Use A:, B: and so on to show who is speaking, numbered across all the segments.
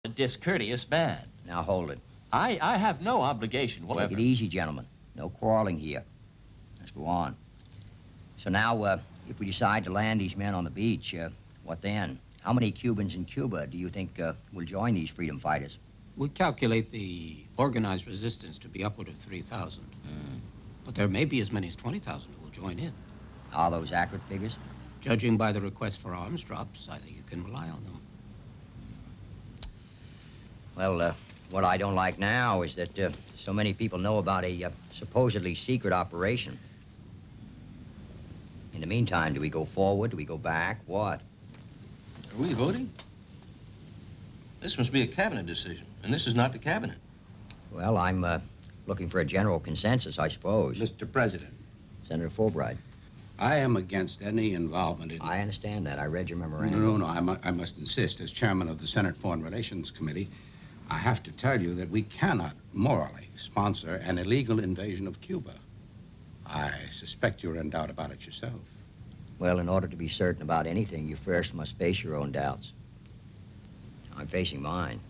A: discourteous man.
B: Now hold it.
A: I have no obligation whatever.
B: Take it easy, gentlemen. No quarreling here. Let's go on. So now, if we decide to land these men on the beach, what then? How many Cubans in Cuba do you think will join these freedom fighters?
C: We calculate the organized resistance to be upward of 3,000. But there may be as many as 20,000 who will join in.
B: Are those accurate figures?
C: Judging by the request for arms drops, I think you can rely on them.
B: Well, what I don't like now is that so many people know about a supposedly secret operation. In the meantime, do we go forward? Do we go back? What?
D: Are we voting? This must be a cabinet decision, and this is not the cabinet.
B: Well, I'm looking for a general consensus, I suppose.
E: Mr. President.
B: Senator Fulbright.
E: I am against any involvement in...
B: I understand that. I read your memorandum.
E: No. I must insist, as chairman of the Senate Foreign Relations Committee, I have to tell you that we cannot morally sponsor an illegal invasion of Cuba. I suspect you're in doubt about it yourself.
B: Well, in order to be certain about anything, you first must face your own doubts. I'm facing mine.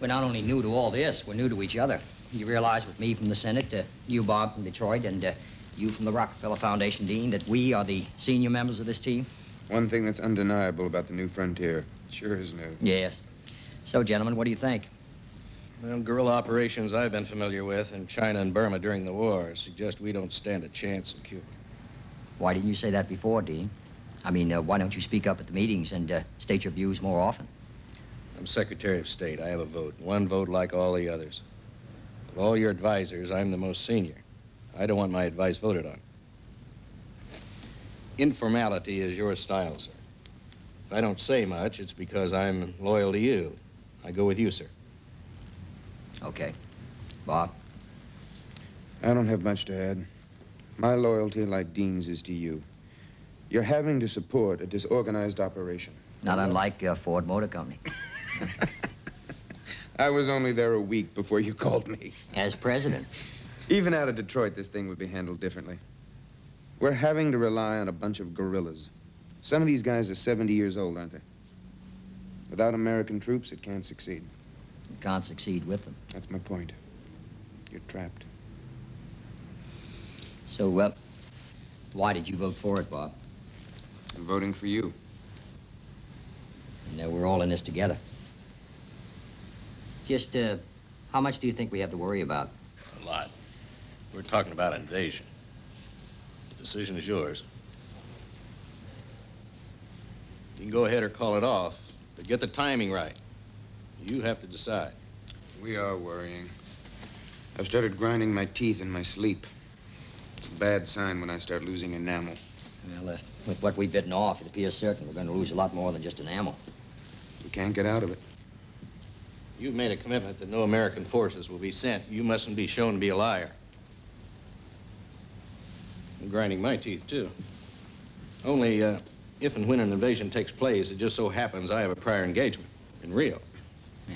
B: We're not only new to all this, we're new to each other. You realize with me from the Senate, you, Bob, from Detroit, and you from the Rockefeller Foundation, Dean, that we are the senior members of this team?
F: One thing that's undeniable about the new frontier. It sure is new.
B: Yes. So, gentlemen, what do you think?
D: Well, guerrilla operations I've been familiar with in China and Burma during the war suggest we don't stand a chance in Cuba.
B: Why didn't you say that before, Dean? I mean, why don't you speak up at the meetings and state your views more often?
D: I'm Secretary of State. I have a vote. One vote like all the others. Of all your advisors, I'm the most senior. I don't want my advice voted on. Informality is your style, sir. If I don't say much, it's because I'm loyal to you. I go with you, sir.
B: Okay. Bob?
F: I don't have much to add. My loyalty, like Dean's, is to you. You're having to support a disorganized operation.
B: Not unlike Ford Motor Company.
F: I was only there a week before you called me.
B: As president.
F: Even out of Detroit, this thing would be handled differently. We're having to rely on a bunch of guerrillas. Some of these guys are 70 years old, aren't they? Without American troops, it can't succeed.
B: You can't succeed with them.
F: That's my point. You're trapped.
B: So, why did you vote for it, Bob?
F: I'm voting for you.
B: And we're all in this together. Just, how much do you think we have to worry about?
D: A lot. We're talking about invasion. The decision is yours. You can go ahead or call it off, but get the timing right. You have to decide.
F: We are worrying. I've started grinding my teeth in my sleep. It's a bad sign when I start losing enamel.
B: Well, with what we've bitten off, it appears certain we're going to lose a lot more than just enamel.
F: We can't get out of it.
D: You've made a commitment that no American forces will be sent. You mustn't be shown to be a liar. I'm grinding my teeth, too. Only, if and when an invasion takes place, it just so happens I have a prior engagement in Rio.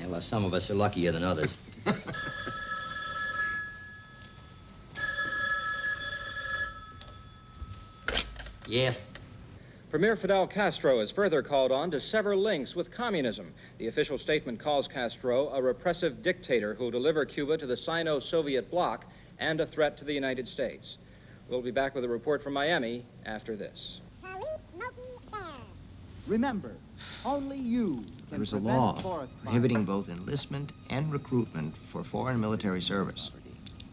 B: Well, some of us are luckier than others. Yes.
G: Premier Fidel Castro is further called on to sever links with communism. The official statement calls Castro a repressive dictator who'll deliver Cuba to the Sino-Soviet bloc and a threat to the United States. We'll be back with a report from Miami after this.
H: Remember, only you can
I: There is a law prohibiting both enlistment and recruitment for foreign military service.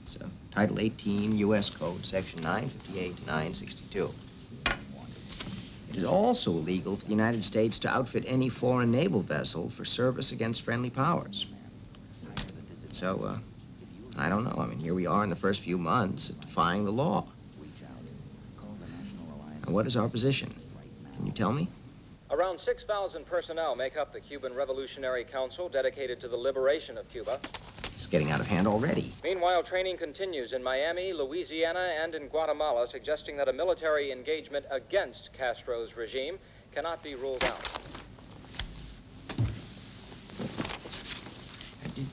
I: It's Title 18 U.S. Code, Section 958 to 962. It is also illegal for the United States to outfit any foreign naval vessel for service against friendly powers. So, I don't know. I mean, here we are in the first few months defying the law. Now, what is our position? Can you tell me?
G: Around 6,000 personnel make up the Cuban Revolutionary Council dedicated to the liberation of Cuba.
I: It's getting out of hand already.
G: Meanwhile, training continues in Miami, Louisiana, and in Guatemala, suggesting that a military engagement against Castro's regime cannot be ruled out.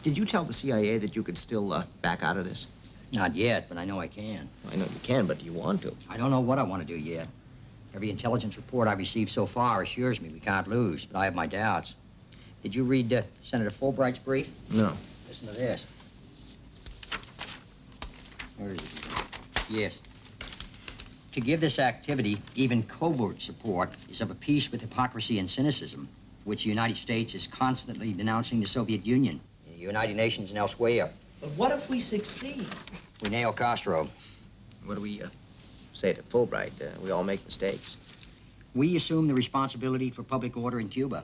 I: Did you tell the CIA that you could still back out of this?
B: Not yet, but I know I can.
I: I know you can, but do you want to?
B: I don't know what I want to do yet. Every intelligence report I've received so far assures me we can't lose, but I have my doubts. Did you read Senator Fulbright's brief?
I: No.
B: Listen to this. Where is it? Yes. To give this activity even covert support is of a piece with hypocrisy and cynicism, which the United States is constantly denouncing the Soviet Union, the United Nations, and elsewhere.
H: But what if we succeed?
B: We nail Castro.
I: What do we say to Fulbright? We all make mistakes.
B: We assume the responsibility for public order in Cuba.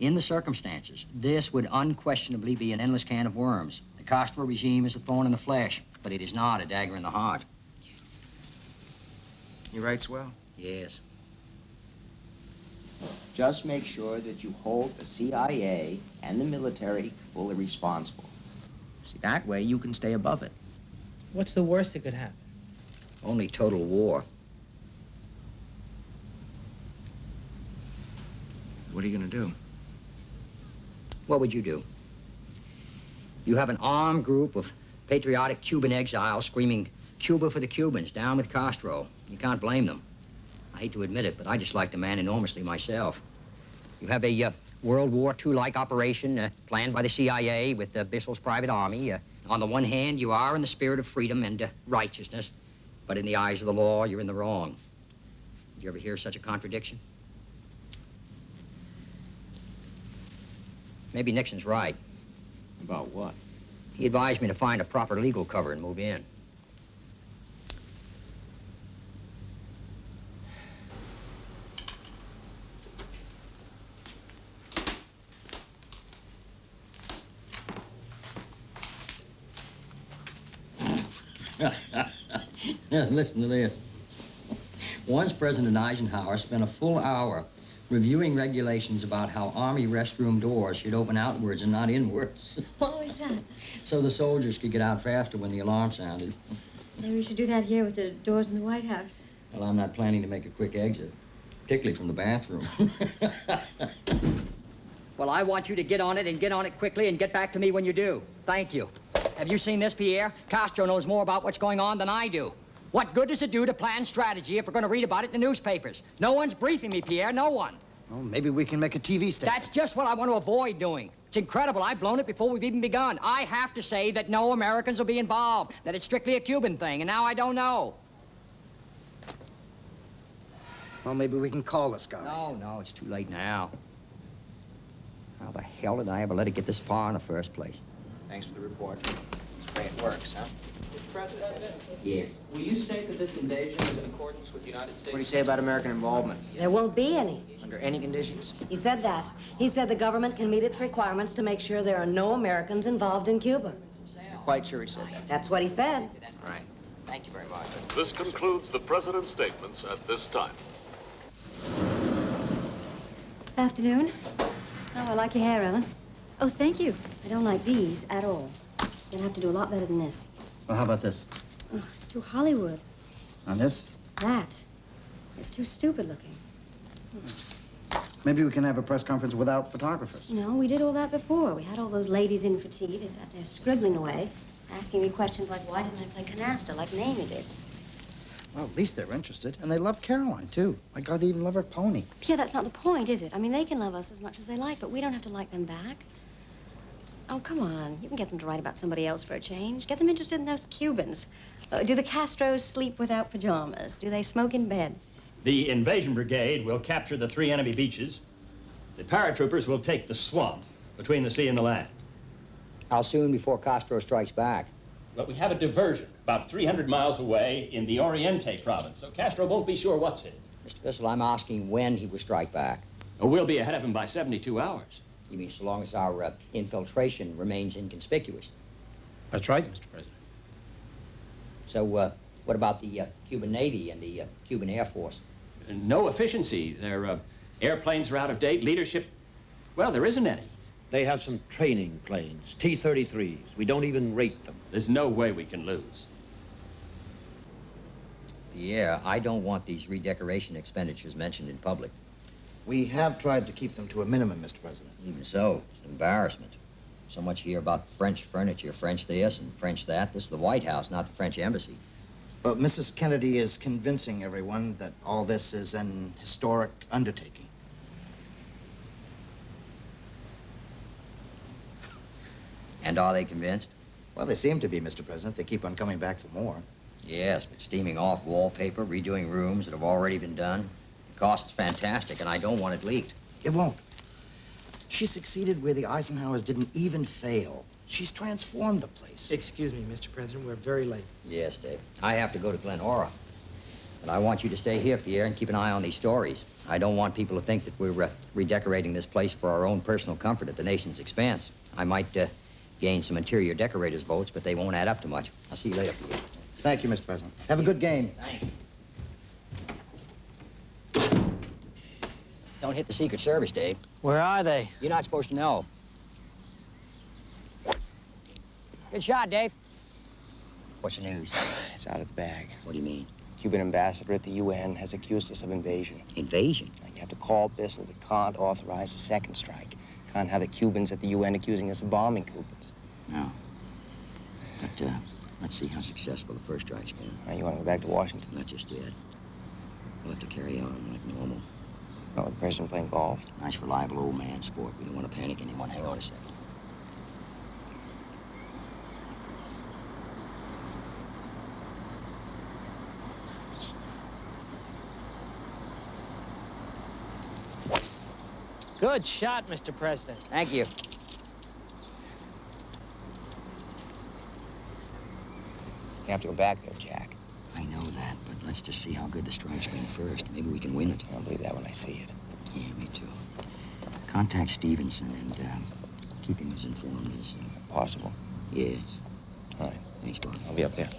B: In the circumstances, this would unquestionably be an endless can of worms. The Castro regime is a thorn in the flesh, but it is not a dagger in the heart.
I: He writes well.
B: Yes.
I: Just make sure that you hold the CIA and the military fully responsible. See, that way you can stay above it.
H: What's the worst that could happen?
B: Only total war.
I: What are you going to do?
B: What would you do? You have an armed group of patriotic Cuban exiles screaming, "Cuba for the Cubans, down with Castro." You can't blame them. I hate to admit it, but I dislike the man enormously myself. You have a World War II-like operation planned by the CIA with Bissell's private army. On the one hand, you are in the spirit of freedom and righteousness, but in the eyes of the law, you're in the wrong. Did you ever hear such a contradiction? Maybe Nixon's right.
I: About what?
B: He advised me to find a proper legal cover and move in. Now, listen to this. Once President Eisenhower spent a full hour reviewing regulations about how Army restroom doors should open outwards and not inwards.
J: What was that?
B: So the soldiers could get out faster when the alarm sounded.
J: Maybe we should do that here with the doors in the White House.
B: Well, I'm not planning to make a quick exit, particularly from the bathroom. Well, I want you to get on it and get on it quickly and get back to me when you do. Thank you. Have you seen this, Pierre? Castro knows more about what's going on than I do. What good does it do to plan strategy if we're going to read about it in the newspapers? No one's briefing me, Pierre, no one.
H: Well, maybe we can make a TV station.
B: That's just what I want to avoid doing. It's incredible. I've blown it before we've even begun. I have to say that no Americans will be involved, that it's strictly a Cuban thing, and now I don't know.
H: Well, maybe we can call this guy.
B: No, it's too late now. How the hell did I ever let it get this far in the first place?
I: Thanks for the report. Let's pray it works, huh?
K: Mr. President?
B: Yes.
K: Will you state that this invasion is in accordance with the United States?
I: What do you say about American involvement?
J: There won't be any.
I: Under any conditions?
J: He said that. He said the government can meet its requirements to make sure there are no Americans involved in Cuba.
I: You're quite sure he said that?
J: That's what he said.
I: All right. Thank you very much.
L: This concludes the President's statements at this time.
J: Afternoon. Oh, I like your hair, Ellen.
M: Oh, thank you.
J: I don't like these at all. You'll have to do a lot better than this.
H: Well, how about this?
J: Oh, it's too Hollywood.
H: On this?
J: That. It's too stupid looking.
H: Maybe we can have a press conference without photographers.
J: You know, we did all that before. We had all those ladies in for tea. They sat there scribbling away, asking me questions like, why didn't I play canasta like Mamie did?
H: Well, at least they're interested. And they love Caroline, too. My God, they even love her pony.
J: Pierre, that's not the point, is it? I mean, they can love us as much as they like, but we don't have to like them back. Oh, come on. You can get them to write about somebody else for a change. Get them interested in those Cubans. Do the Castros sleep without pajamas? Do they smoke in bed?
N: The invasion brigade will capture the 3 enemy beaches. The paratroopers will take the swamp between the sea and the land.
B: How soon before Castro strikes back?
N: But we have a diversion about 300 miles away in the Oriente province, so Castro won't be sure what's hit.
B: Mr. Bissell, I'm asking when he will strike back.
N: We'll be ahead of him by 72 hours.
B: You mean so long as our infiltration remains inconspicuous?
C: That's right, Mr. President.
B: So, what about the Cuban Navy and the Cuban Air Force?
N: No efficiency. Their airplanes are out of date. Leadership, well, there isn't any.
O: They have some training planes, T-33s. We don't even rate them.
N: There's no way we can lose.
B: Yeah, I don't want these redecoration expenditures mentioned in public.
H: We have tried to keep them to a minimum, Mr. President.
B: Even so, it's an embarrassment. So much here about French furniture, French this and French that. This is the White House, not the French embassy.
H: Well, Mrs. Kennedy is convincing everyone that all this is an historic undertaking.
B: And are they convinced?
H: Well, they seem to be, Mr. President. They keep on coming back for more.
B: Yes, but steaming off wallpaper, redoing rooms that have already been done. The cost's fantastic, and I don't want it leaked.
H: It won't. She succeeded where the Eisenhowers didn't even fail. She's transformed the place.
M: Excuse me, Mr. President, we're very late.
B: Yes, Dave. I have to go to Glenora. But I want you to stay here, Pierre, and keep an eye on these stories. I don't want people to think that we're redecorating this place for our own personal comfort at the nation's expense. I might gain some interior decorators' votes, but they won't add up to much. I'll see you later, Pierre.
H: Thank you, Mr. President. Have a good game.
B: Thanks. Don't hit the Secret Service, Dave.
M: Where are they?
B: You're not supposed to know. Good shot, Dave. What's the news?
P: It's out of the bag.
B: What do you mean?
P: Cuban ambassador at the UN has accused us of invasion.
B: Invasion?
P: You have to call Bissell. We can't authorize a second strike. Can't have the Cubans at the UN accusing us of bombing Cubans.
B: No. But, let's see how successful the first strike's been.
P: Now, you want to go back to Washington?
B: Not just yet. We'll have to carry on like normal.
P: Not with the president playing golf.
B: Nice, reliable old man sport. We don't want to panic anyone. Hang on a second.
M: Good shot, Mr. President.
B: Thank you.
P: You have to go back there, Jack.
B: I know that, but let's just see how good the strike's been first. Maybe we can win it.
P: I'll believe that when I see it.
B: Yeah, me too. Contact Stevenson and keep him as informed as
P: possible.
B: Yes.
P: All right.
B: Thanks, Bob.
P: I'll be up there.